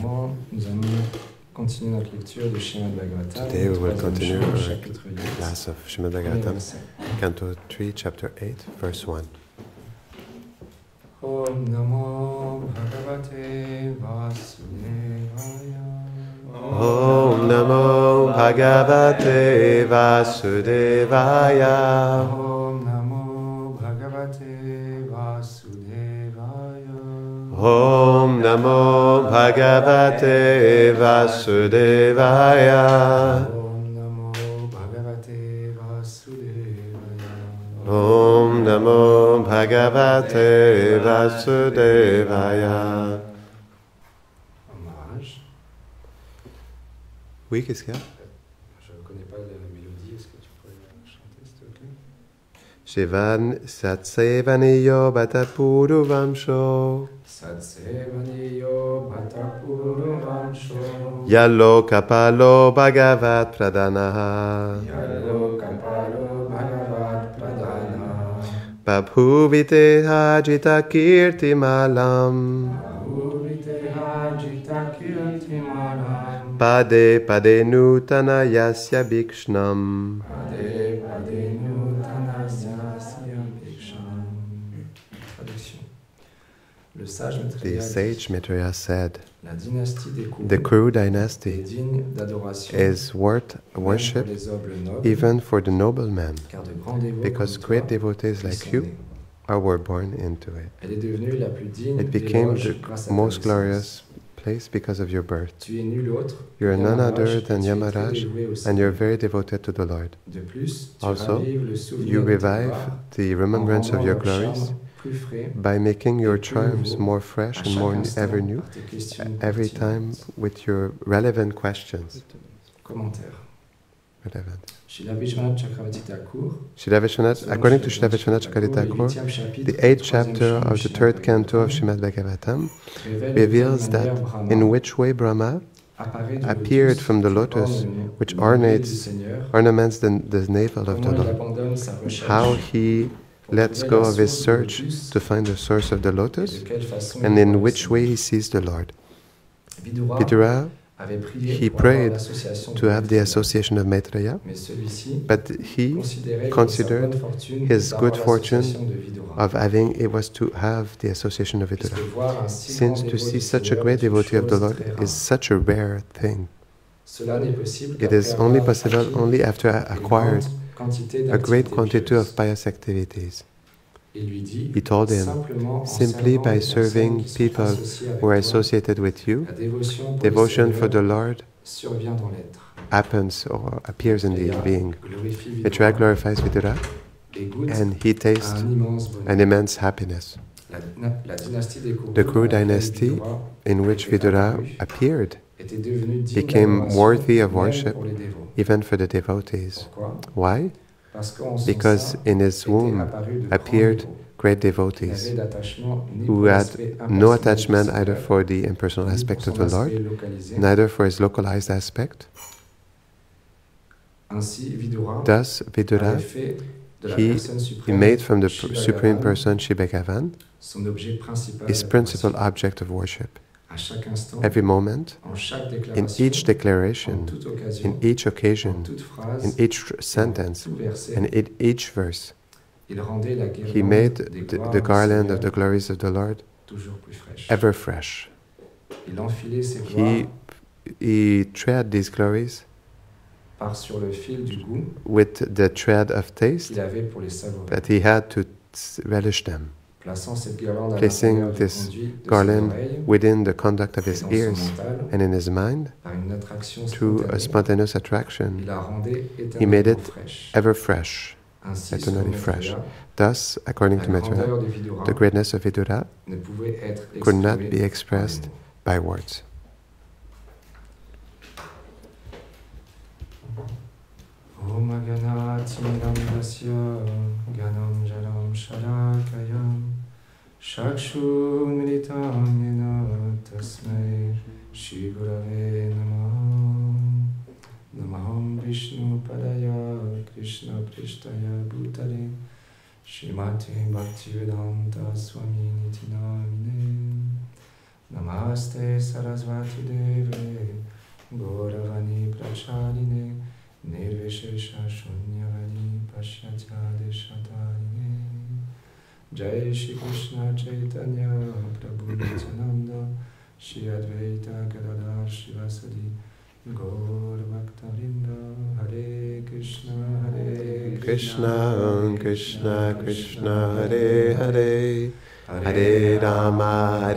moment, nous allons continuer notre lecture du Srimad Bhagavad. Today we will continue our class of Srimad Bhagavatam, Canto 3, Chapter 8, Verse 1. Om Namo Bhagavate Vasudevaya. Om Namo Bhagavate Vasudevaya. Om Namo Bhagavate Vasudevaya. Om Namo Bhagavate Vasudevaya. Om Namo Bhagavate Vasudevaya. Hommage. Oui, qu'est-ce qu'il y a? Je ne connais pas la mélodie, est-ce que tu pourrais chanter s'il te plaît? Shivan Satsevaniyo Bhatapuru Vamsho Satsevaniyo Bhatapuru Vamsho Yallo Kapalo Bhagavat Pradanaha Yallo Kapalo Bhagavat Pradana Babhuvite Hajita Kirti Malam Bhuvite Hajita Kirti Malam Pade Pade Nutana Yasya Bhikshnam. Pade Pade Nutana Yasya Bhikshnam. Traduction. Le sage The Maitreya sage Maitreya said, La dynastie des Kuru the Kuru est dynasty digne d'adoration is worth worship pour les nobles nobles, even for the noblemen, car de grands dévots because comme great toi devotees y like sont you nés. were born into it. Elle est devenue la plus digne It became d'éloge the grâce à ta most naissance. glorious place because of your birth. Tu es nul autre You are none other Yamaraj, than et tu es très Yamaraj, dévoué au and Seigneur. you're very devoted to the Lord. De plus, tu Also, ravives le souvenir you de tes revive gloires the en remembrance of rendant your leur glories charme plus frais by making your et plus charms nouveau more fresh à and chaque more instant ever new, par tes questions every time pertinentes. with your relevant questions. Commentaire. Relevant. Srila Vishwanath Chakravarti Thakur, Srila Vishwanath, according to Srila Vishwanath Chakravarti Thakur, the 8th chapter of the 3rd canto of Srimad Bhagavatam reveals that in which way Brahma appeared from the lotus which ornaments the navel of the Lord, how he lets go of his search to find the source of the lotus, and in which way he sees the Lord. Vidura, he prayed to have the association of Maitreya, but he considered his good fortune of having it was to have the association of Vidura, since to see such a great devotee of the Lord is such a rare thing. It is only possible only after acquired a great quantity of pious activities. He told him, simply by serving people who are associated with you, devotion for the Lord happens or appears in the being. Maitreya glorifies Vidura, and he tastes an immense happiness. The Kuru dynasty in which Vidura appeared became worthy of worship even for the devotees. Why? Because in his womb appeared great devotees who had no attachment either for the impersonal aspect of the Lord, neither for his localized aspect. Thus, Vidura, he made from the Supreme Person, Shri Bhagavan, his principal object of worship. Every moment, in each declaration, in each occasion, in each sentence, and in each verse, he made the garland of the glories of the Lord ever fresh. He tread these glories with the thread of taste that he had to relish them, placing this garland within the conduct of his ears and in his mind through a spontaneous attraction. He made it ever fresh, eternally fresh. Thus, according to Maitreya, the greatness of Vidura could not be expressed by words. Om Ganatimirandasya Ganam Jalam Shalakayam Shakshunritamena Tasmai Shri Gurave Namah Namaham Vishnu Padaya Krishna Prishtaya Bhutale Shrimati Bhaktivedanta Swami Niti Namine Namaste Sarasvati Deve Gauravani Prachaline Nirvishesha Shunyavani Pashyatya Deshatarine Jai Shri Krishna Chaitanya Prabhu Nityananda Shri Advaita Gadadhar Shivasadi Gaur Bhaktavinda Hare Krishna Krishna Krishna Krishna Hare Hare Hare Rama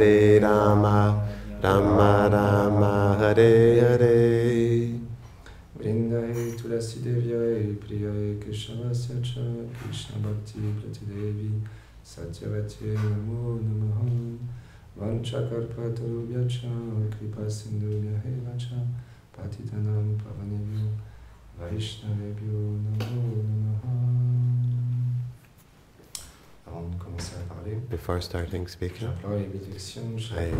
Rama Rama Hare Hare. Vrindaye Tulasi Devyaye Priyaye Keshavasya Cha Krishna Bhakti Prati Devi Satyavati Namo Namaha Vanchakarpatarubhya Cha Kripa Sindhubhya Eva Cha Patitanam Pavanebhyo Vaishnavebhyo Namo Namaha. Avant de commencer à parler, Before starting speaking, j'implore les bénédictions de I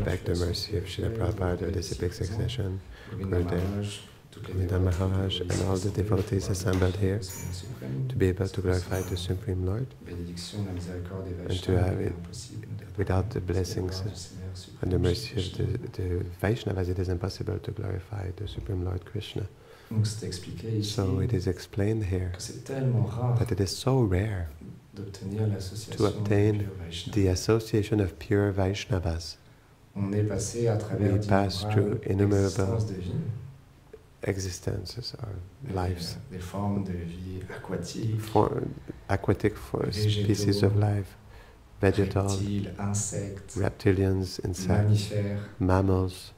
beg the mercy of Srila Prabhupada, of this epic succession, Gurudev, Govinda Maharaj, and all the devotees assembled here to be able to glorify the Supreme Lord, and to have it without the blessings and the mercy of the Vaishnavas, it is impossible to glorify the Supreme Lord Krishna. So it is explained here that it is so rare to obtain the association of pure Vaishnavas. We pass through innumerable existences or lives, aquatic species of life, vegetal, reptilians, insects, mammals,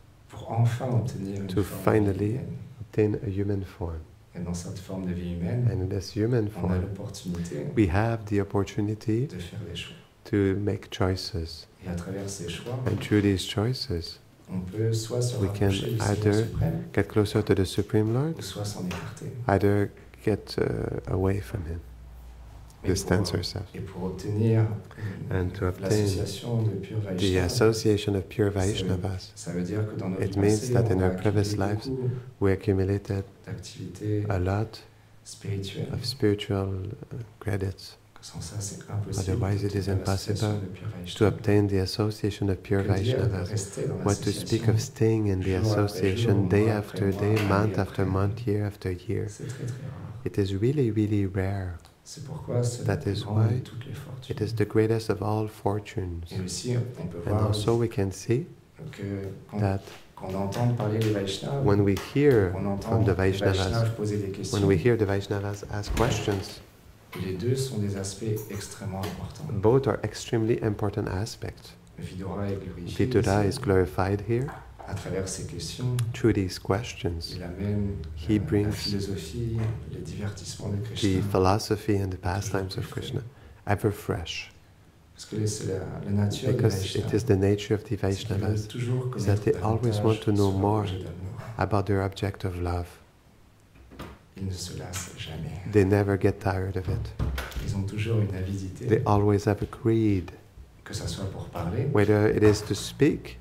to finally obtain a human form. And in this human form, we have the opportunity to make choices. And through these choices, we can either get closer to the Supreme Lord, either get away from Him, distance ourselves. And to obtain the association of pure Vaishnavas, it means that in our previous lives we accumulated a lot of spiritual credits. Otherwise it is impossible to obtain the association of pure Vaishnavas. What to speak of staying in the association day after day, month after month, year after year. It is really, really rare. That is why it is the greatest of all fortunes. And also we can see that when we hear from the Vaishnavas, when we hear the Vaishnavas ask questions, both are extremely important aspects. Vidura is glorified here. Through these questions, he brings the philosophy and the pastimes of Krishna ever fresh. Because it is the nature of the Vaishnavas, is that they always want to know more about their object of love. They never get tired of it. They always have a creed, whether it is to speak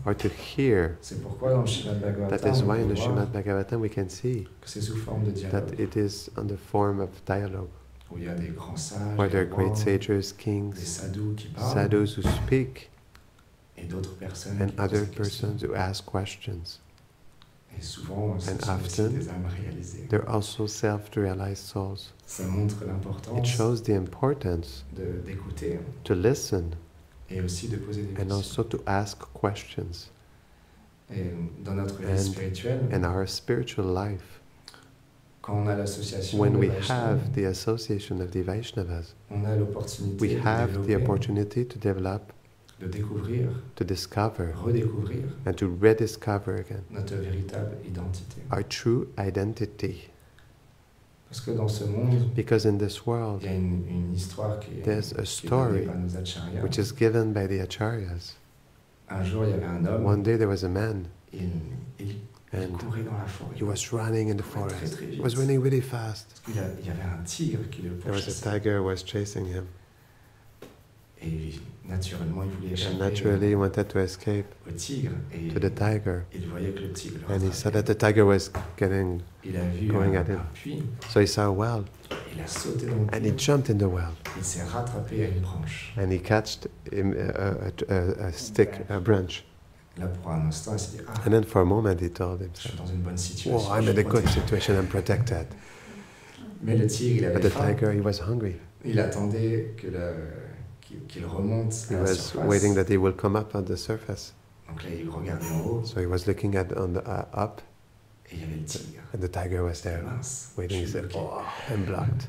or to hear. That is why in the Srimad Bhagavatam we can see that it is on the form of dialogue, where there are great sages, kings, sadhus who speak, and other persons who ask questions. And often, they're also self-realized souls. It shows the importance to listen and also to ask questions. And in our spiritual life, when we have the association of the Vaishnavas, we have the opportunity to develop, to discover, and to rediscover again our true identity. Because in this world, there's a story which is given by the acharyas. One day there was a man, and he was running in the forest. He was running really fast. There was a tiger who was chasing him. And naturally he wanted to escape to the tiger. And he saw that the tiger was going at him. So he saw a well. Il a sauté dans le and he puits. jumped in the well. Il s'est rattrapé à une branche. And he catched a stick, a branch. Là, pour un instant, il s'est dit, And then for a moment he told je suis himself, dans une bonne situation. "Whoa, I'm je in suis a good protégé. situation, I'm protected." Mais le tigre, il But avait the faim. tiger, he was hungry. Il attendait qu'il remonte He à la was surface. waiting that he will come up on the surface. Donc là, il regardait en haut So he was looking at on the up, et il y avait le tigre. and the tiger was there, Mince, waiting. He je suis said, bloqué. "Oh, I'm blocked."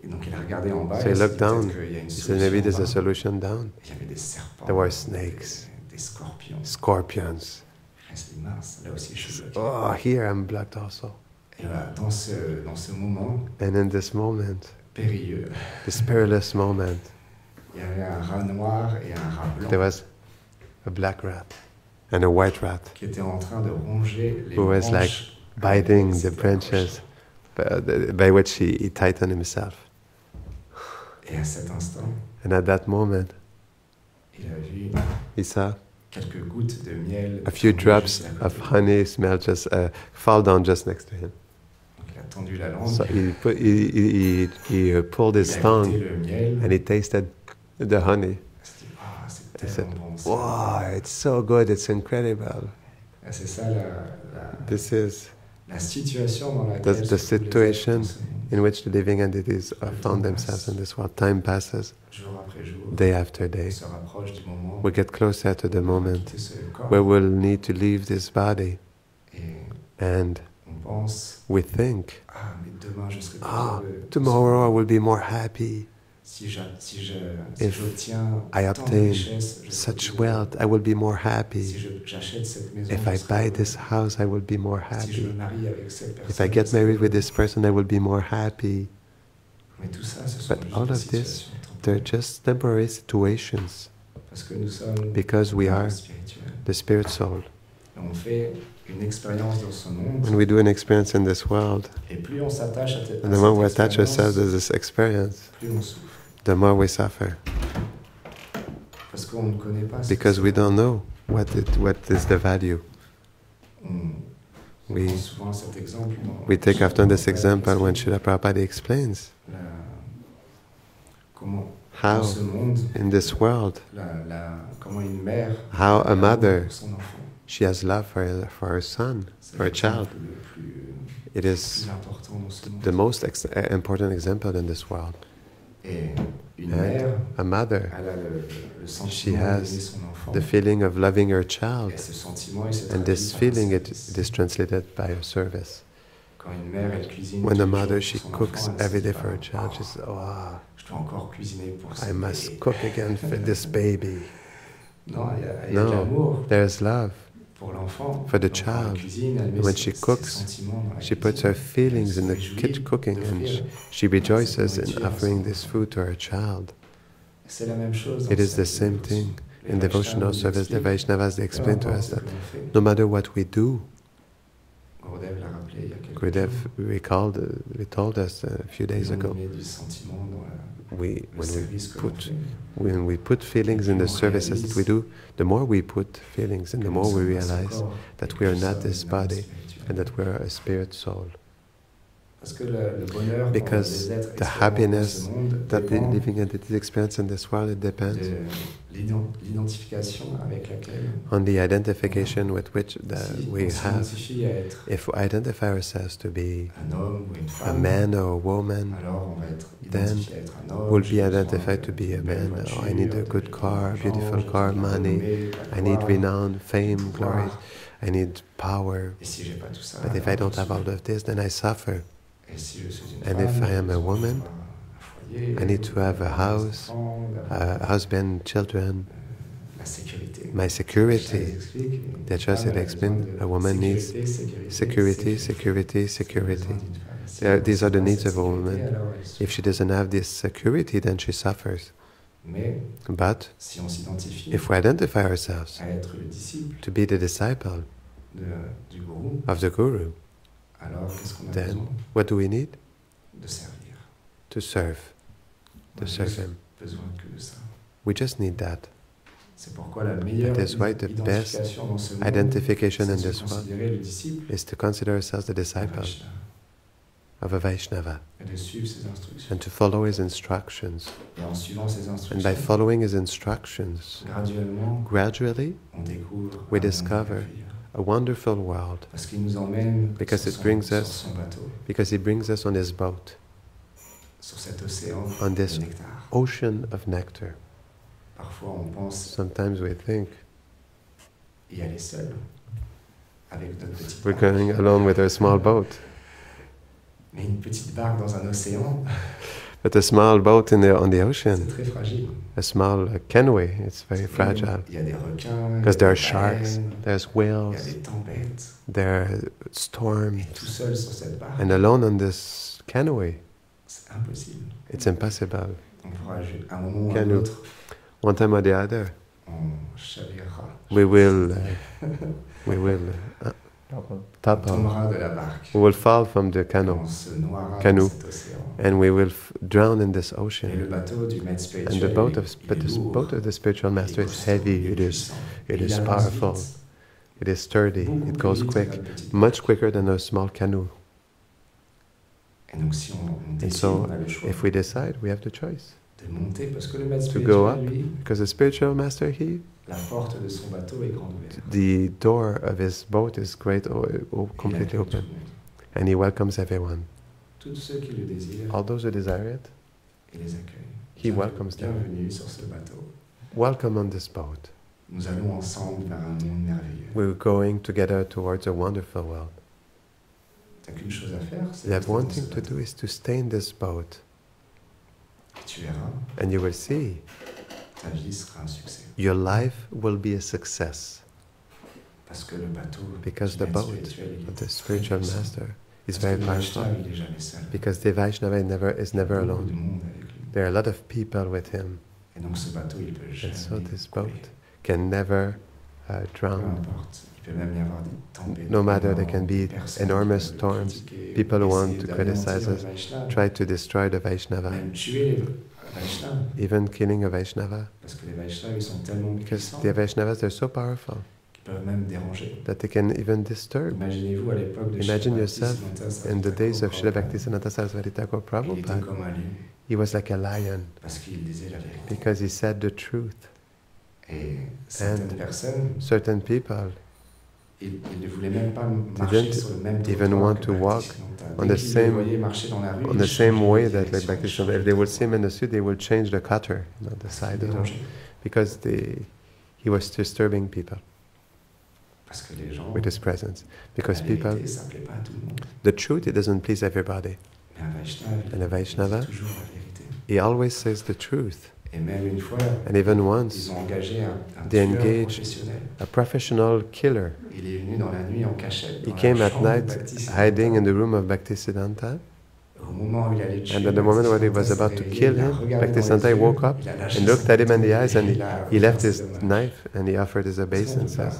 Et donc il a regardé en bas So et he il s'est looked dit, down. peut-être qu'il y a une He said, solution "Maybe there's en a bas. solution down." Il y avait des serpents, There were snakes, des scorpions. scorpions. Il s'est dit, mince, là aussi je suis bloqué. Oh, here I'm blocked also. Et voilà, dans ce moment And in this moment, périlleux, this perilous moment, il y avait un rat noir et un rat blanc there was a black rat and a white rat qui étaient en train de ronger les who was like branches biting avec the ses branches by which he tightened himself. accroches. Et à cet instant, And at that moment, il a vu he saw quelques gouttes de miel a few tomber drops juste à côté of de lui. honey smell just fall down just next to him. Donc il a tendu la langue, So he pulled his il a goûté tongue le miel, and he tasted the honey. il s'est dit, ah, c'est He said, tellement bon. ça. "Wow, it's so good, it's incredible." Et c'est ça This is la situation dans laquelle the se trouvent les situation êtres dans ce monde. in which the living entities found themselves in this world. Time passes, Jour après jour, day after on day. se rapproche du moment We get closer to the où on va moment quitter ce corps where we'll need to leave this body, et and on pense, we think, ah, mais demain je serai plus "Ah, heureux. tomorrow I will be more happy. Si If j'obtiens I tant de obtain richesses, je serai such plus heureux. wealth, I will be more Si happy. j'achète cette maison, If je I serai buy heureux. this house, I will be more Si je me happy. marie avec cette If personne, I get je serai married with heureux. this person, I will be more happy." Mais tout ça, ce sont But juste all des of this, situations they're temporaires. just temporary situations Parce que nous sommes because we are spirituels. the spirit soul. On fait une expérience dans ce monde, When we do an experience in this world, et plus on s'attache à and the more we cette attach ourselves to expérience, this experience, plus on souffre. the more we suffer. Parce qu'on ne connaît pas ce Because que we c'est. don't know what is the value. On We prend souvent cet exemple. we take often this example when Srila Prabhupada explains Comment how dans ce monde, in this world, comment une mère how a a mother, pour son enfant. she has love for her son, C'est for a child. l'exemple le plus It is important dans ce monde. the most important example in this world. Et une And mère, a mother, elle a le she sentiment has d'aimer son enfant. the feeling of loving her child, Et ce sentiment, il se and traduit this par un feeling it service. is translated by her service. Quand une mère, elle cuisine When a tous les mother, jours she pour son cooks enfant, elle every se day dit for her pas, child, oh, she says, "Oh, je dois encore cuisiner pour ce I must bébé. cook again for this baby." Non, il y a de No, l'amour there's love. pour l'enfant. for the Donc, quand elle child. cuisine, elle met When ses- she ses cooks, sentiments dans la She cuisine. puts her feelings Elle in se the réjouit cooking, and d'offrir she rejoices in nourriture à son offering enfant. this food to her child. C'est la même chose. It is the same thing in devotional service. The Vaishnavas, they explain to us that no matter what we do, Gurudev l'a rappelé il y a quelques Gurudev jours, told us a few days on ago, met du sentiment dans le when service que l'on put fait. we put feelings in the services that we do, the more we put feelings and the more we realize that we are not this body and that we are a spirit soul. Parce que le bonheur Because les êtres the expérimentent happiness dans ce monde that the dépend living entities experience in this world, it depends de l'identification avec laquelle on the identification with which si we on have. s'identifie à être If we identify ourselves to be un homme ou une a femme, man or a woman, alors on va être then identifié à être un homme. we'll j'ai be besoin identified to be a d'une belle man. voiture, Oh, I need a de good car, l'argent, beautiful j'ai car, besoin de money. renommée, la I need gloire. renown, fame, pouvoir. glory. I need power. Et si j'ai pas tout ça, But if I alors don't je have all of this, then I suffer. Et si je suis une And femme, if I am a j'ai besoin woman, d'avoir un foyer, I need to have a d'avoir des house, enfants, d'avoir, a husband, children, la sécurité. my security. The Acharya had explained a woman needs security, security, security. These are the needs of a woman. If she doesn't have this security, then she suffers. Mais But si on s'identifie if we identify ourselves à être le disciple to be the disciple du gourou, of the Guru, alors qu'est-ce qu'on a then besoin? what do we need? De servir. To serve. On To a serve juste Him. besoin que de ça. We just need that. C'est pourquoi la meilleure That is why the best identification dans ce monde, identification in c'est de this world considérer le disciple is to consider ourselves the un disciple Vaishnava. of a Vaishnava et de suivre ses instructions. and to follow his instructions. Et en suivant ses And instructions, by following his instructions, gradually on découvre we un monde discover merveilleux. a wonderful world Parce qu'il nous emmène because sur it brings sur us, son bateau, because he brings us on his boat, sur cet océan on de this nectar. ocean of nectar. Parfois, on pense Sometimes we think y aller seul, avec notre petite we're barque. going alone with our small boat, Mais une petite barque dans un océan, but a small boat on the c'est ocean, très fragile. a small canoe, it's very fragile. Il y a des requins, Because il y there a are des sharks, baleines, there's il y a whales, des tempêtes. there are Et storms, tout seul sur cette barque, and alone on this canoe, c'est impossible. it's impossible. On pourra, à un moment ou à un Canoe. autre, One time or the other, on chavirera. we will On topple. tombera de la barque. We will fall from the On canoe, se noiera Canoe. dans cet océan. and we will drown in this Et ocean. le bateau du maître And spirituel, the boat of, il but est the lourd, boat of the spiritual il est master is costaud, heavy. il est It is puissant. it Il is avance powerful. vite, It is sturdy. beaucoup It plus goes vite que quick, notre petite much barque. quicker than a small canoe. Et donc si on And décide, so, on a le choix if we decide, we have the choice de monter, parce que le maître to go up, spirituel, lui, because the spiritual master, la porte de son bateau est grande ouverte. the door of his boat is great, Il completely accueille tout open, le monde. and he welcomes everyone. Tous ceux qui le désirent, All those who desire it, il les accueille. he welcomes them. Bienvenue sur ce bateau. Welcome on this boat. Nous allons ensemble vers un monde merveilleux. We're going together towards a wonderful world. T'as qu'une chose à faire, c'est You have rester one dans ce thing to bateau. do is to stay in this boat, Et tu verras, and you will see ta vie sera un succès. your life will be a success, Parce que le bateau because du the maître boat spirituel, il est of the très spiritual puissant. master is Parce very que le powerful. vaishnava, il est jamais seul. Because the Vaishnava is never Il y a beaucoup alone. de monde avec lui. There are a lot of people with him, Et donc ce bateau, il peut and so jamais this couler. boat can never Peu drown. importe. Il peut même y avoir des tempêtes. No matter, there énormes, can be personnes enormous qui peuvent le storms, critiquer, people who want essayer to d'anéantir criticize le us, Vaishnava, try to destroy the Vaishnava, même tuer le Vaishnava. even killing a Vaishnava. Parce que les Vaishnavas, ils sont tellement Because puissants the Vaishnavas, they're so powerful qu'ils peuvent même déranger. that they can even disturb. Imaginez-vous à l'époque de Imagine Srila yourself Bhaktisiddhanta Saraswati in the days of Srila Thakur, Bhaktisiddhanta Saraswati Thakur il était Prabhupada, comme un lion he was like a lion parce qu'il disait la vérité. because he said the truth. Et certaines personnes, Certain people ils ne voulaient même pas marcher didn't sur le même even trottoir want que to walk Bhaktisiddhanta. on Dès the qu'ils same- le voyaient marcher dans la rue, on ils the same changeaient way de that like direction, Bhaktisiddhanta, ils if they would changeaient see him in the street, they would change the cutter, the side de of danger. because he was disturbing people Parce que les gens, with his presence. Because la people, vérité, ça plaît pas à tout le monde. the truth, it doesn't please everybody. Mais un Vaishnava, And a Vaishnava, il dit toujours la vérité. He always says the truth. Et même une fois, And even ils once, ont engagé un they tueur engaged professionnel. a professional killer. Il est venu dans la nuit en cachette. He dans la came at chambre de night Bhaktisiddhanta. hiding in the room of Bhaktisiddhanta. Au moment où il allait tuer And at the moment when he was Bhaktisiddhanta about s'est to réveillé, kill il a him, regardé dans les Bhaktisiddhanta yeux, woke up il a lâché and looked son at him in the couteau eyes and et il a he left offert his ses dommages. knife and he offered his Parce qu'on obeisances. peut pas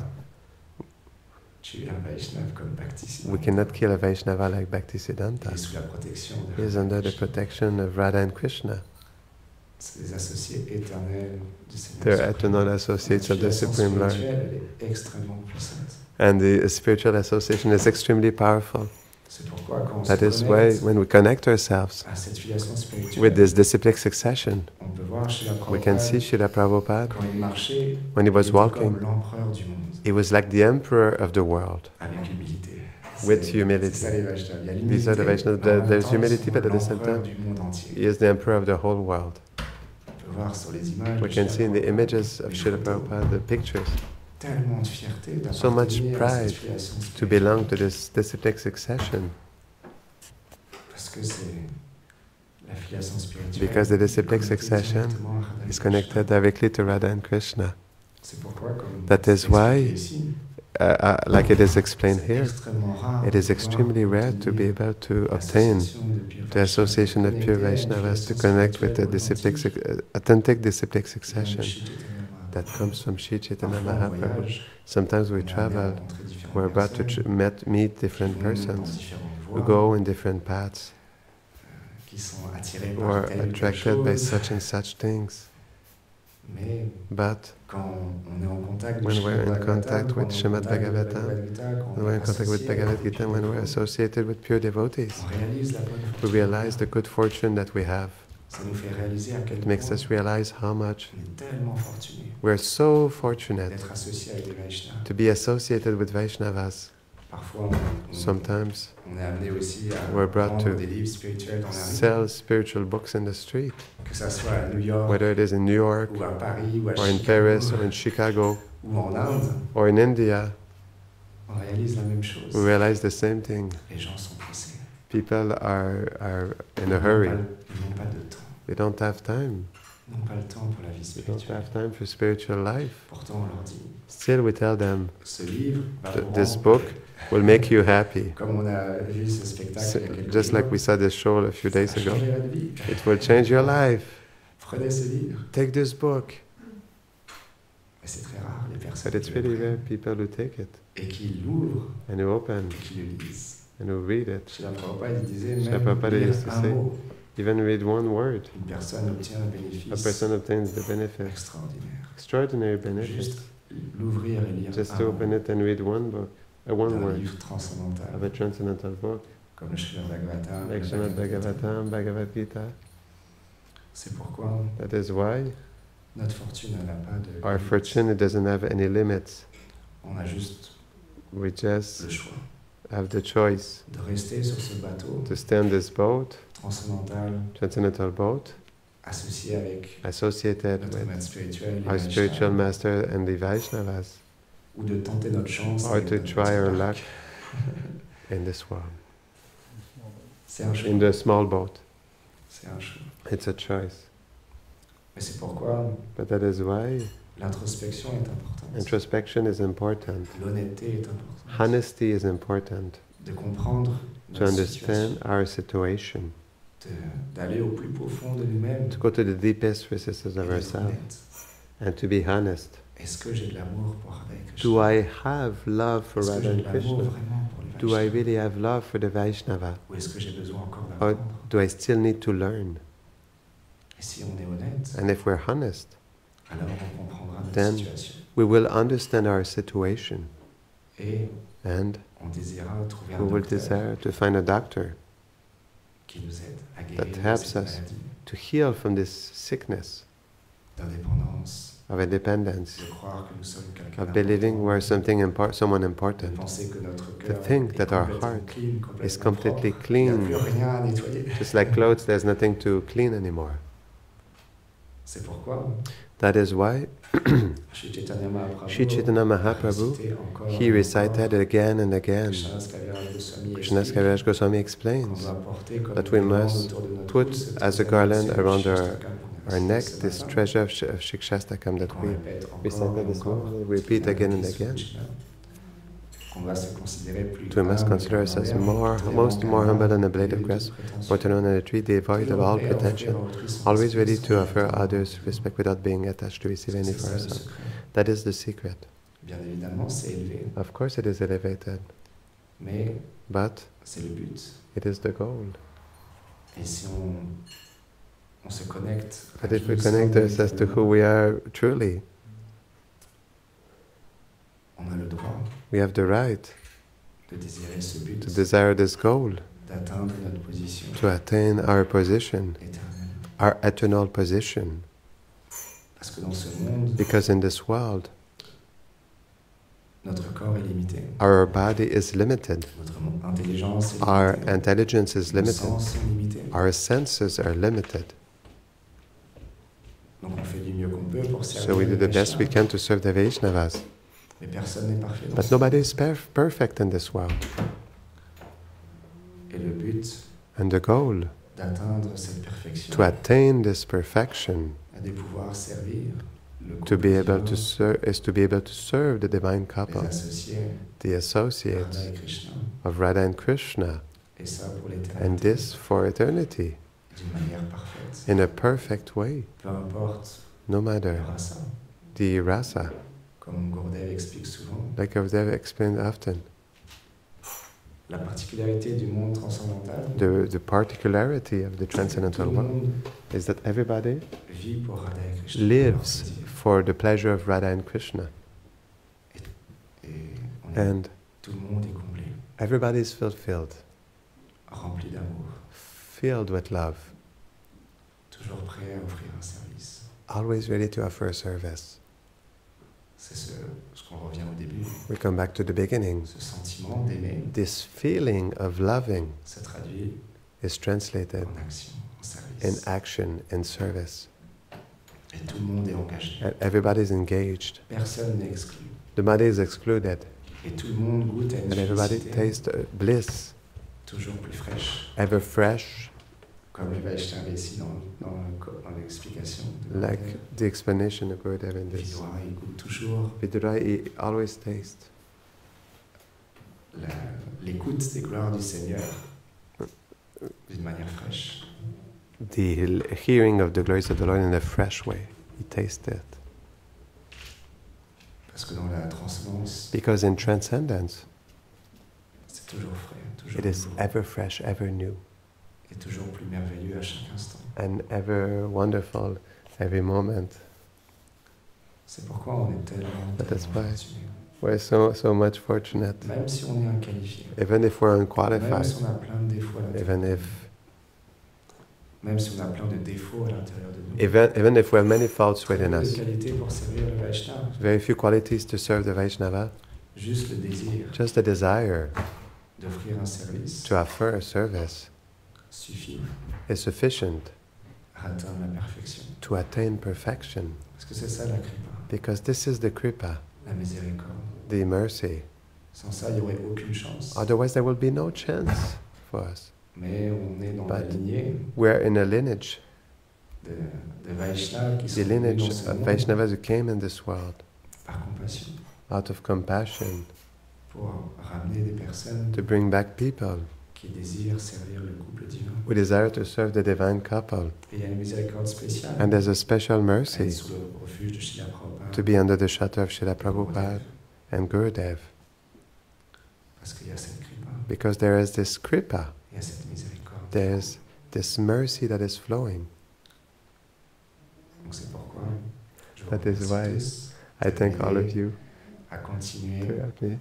tuer un Vaishnava comme We Bhaktisiddhanta. cannot kill a Vaishnava like Il Bhaktisiddhanta. est sous la protection He de is under the protection of Radha and Krishna. C'est des associés éternels du Seigneur. They're suprême. eternal associates of the L'affiliation Supreme Lord. spirituelle, elle est extrêmement puissante. And the spiritual association is extremely powerful. C'est pourquoi quand on That se is why connecte when we connect ourselves à cette filiation spirituelle, with this disciplic succession, on peut voir chez la we can see Srila Prabhupada, quand il marchait, when he was il était walking, comme l'empereur du monde, he was like the emperor of the world, avec humilité. with C'est humility. ça les Vaishnavas. Il y a These are the l'humilité, Vaishnavas. mais en même There's temps, humility, ils sont but at the same l'empereur time, du monde entier. he is the emperor of the whole world. On peut voir sur les images We de can Srila see in the Prabhupada, images of les Srila photos, Prabhupada, the pictures, tellement de fierté so much d'appartenir à cette pride filiation to spirituelle. belong to this disciplic succession, Parce que c'est la filiation spirituelle. because the disciplic connectée succession directement à Radha is Krishna. connected directly to Radha and Krishna. C'est pourquoi, comme That is c'est why, expliqué ici, like it is explained c'est here, extrêmement rare it is de extremely pouvoir rare to be obtenir able to obtain l'association de pure the association of pure connectée à une Vaishnavas to filiation connect with the spirituelle authentic disciplic authentique succession qui vient de Shri Chaitanya that Mahaprabhu. comes from Sri Chaitanya Parfois, on Mahaprabhu. voyage, Sometimes we on est amené à travel, rencontrer différentes we're about to personnes meet qui different vont dans persons, différentes we voies, go in different paths, qui sont attirés who par are telle ou telle attracted by chose. such and such things. But when we're in contact with Srimad Bhagavatam, when we're in contact with Bhagavad Gita, when we're associated with pure devotees, we realize the good fortune that we have. It makes us realize how much we're so fortunate to be associated with Vaishnavas. Sometimes we're brought to sell spiritual books in the street, whether it is in New York, or in Paris, or in Chicago, or in India. We realize the same thing. People are in a hurry. They don't have time. They don't have time for spiritual life. Still we tell them, this book will make you happy. Just like we saw this show a few days ago. It will change your life. Take this book. But it's really rare people who take it. And who open. And who read it. Srila Prabhupada used to say, even read one word, a person obtains the benefit. Extraordinary benefits. Just to open it and read one book, one word of a transcendental book, like Srimad Bhagavatam, Bhagavad Gita. That is why our fortune doesn't have any limits. We just have the choice to stay on this boat, transcendental boat, associated with our spiritual master and the Vaishnavas, or to try our luck in this world, in the small boat. It's a choice. But that is why introspection is important. Honesty is important. To understand our situation. To go to the deepest recesses of ourselves. And to be honest. Do I have love for Radha and Krishna? Do I really have love for the Vaishnava? Or do I still need to learn? And if we're honest, then we will understand our situation. And we will desire to find a doctor that helps us to heal from this sickness of independence, of believing we're someone important, to think that our heart is completely clean. Just like clothes, there's nothing to clean anymore. That is why Sri Chaitanya Mahaprabhu, he recited it again and again. Krishnadas Kaviraj Goswami explains that we must put as a garland around our neck this treasure of Shikshastakam that we recited this morning, we repeat again and again. We must consider ourselves more humble than a blade of grass, more to known than a tree, devoid of all pretension, always ready to offer others respect without being attached to receive any for ourselves. That is the secret. Of course it is elevated, but it is the goal. But if we connect ourselves to who we are truly, we have the right to desire this goal, to attain our position, our eternal position. Because in this world, our body is limited, our intelligence is limited, our senses are limited. So we do the best we can to serve the Vaishnavas. But nobody is perfect in this world. And the goal to attain this perfection, to be able to serve the divine couple, the associates of Radha and Krishna, and this for eternity, in a perfect way, no matter the rasa. Like Gurudev explained often, La particularité du monde transcendantal, the particularity of the transcendental world is that everybody vit pour Radha et Krishna, lives for the pleasure of Radha and Krishna. And tout le monde est comblé, everybody is fulfilled, rempli d'amour, filled with love, toujours prêt à offrir un service. always ready to offer a service. C'est ce qu'on revient au début. We come back to the beginning. Ce sentiment d'aimer This feeling of loving se traduit is translated en action, en service. in action and service. Et tout le monde est engagé. And everybody is engaged. Personne n'est exclu. The body is excluded. Et tout le monde goûte à une And everybody félicité tastes bliss, toujours plus fraîche. ever fresh, Comme le vaishnava ici dans l'explication. de like Gurudev. the explanation of Gurudev in this. Vidura, il goûte toujours Vidura, he always tastes l'écoute des gloires du Seigneur d'une manière fraîche. the hearing of the glories of the Lord in a fresh way. He tastes it. Parce que dans la transcendance, Because in transcendence, c'est toujours frais, toujours it is nouveau, ever fresh, ever new, et toujours plus merveilleux à chaque instant. and ever wonderful every moment. C'est pourquoi on est tellement That's why. fortunés. We're so much fortunate. Même si on est inqualifié, Even if we're même unqualified, si on a plein de défauts à l'intérieur, même si on a plein de défauts à l'intérieur de nous, even if we have many faults très within peu de us, qualités pour servir le Vaishnava, very few qualities to serve the Vaishnava, juste le désir just the desire d'offrir un service to offer a service suffit is sufficient à atteindre la perfection. to attain perfection. Parce que c'est ça la kripa, Because this is the kripa, la miséricorde. the mercy. Sans ça, il n'y aurait aucune chance. Otherwise, there will be no chance for us. Mais on est dans la But lignée we're in a lineage, de Vaishnavas qui the sont venus dans lineage ce of monde Vaishnavas who came in this world par compassion out of compassion pour ramener des personnes to bring back people qui désirent servir le couple divin. who desire to serve the divine couple. Et il y a une miséricorde spéciale And there's a special à être mercy sous le refuge de Srila Prabhupada, to be under the shelter of Srila Prabhupada and Gurudev. parce qu'il y a cette kripa, Because there is this kripa, il y a cette miséricorde. there's this mercy that is flowing. Donc c'est pourquoi je vous That is remercie why tous I de thank all of m'aider you à continuer to help me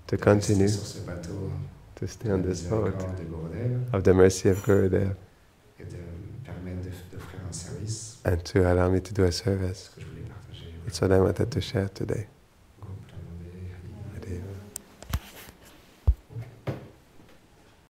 to de continue rester sur ce bateau to stay de on la this boat miséricorde de Gurudev of the mercy of Gurudev et de me permettre d'offrir un service and to allow me to do a service. que je voulais partager. It's what I wanted to share today.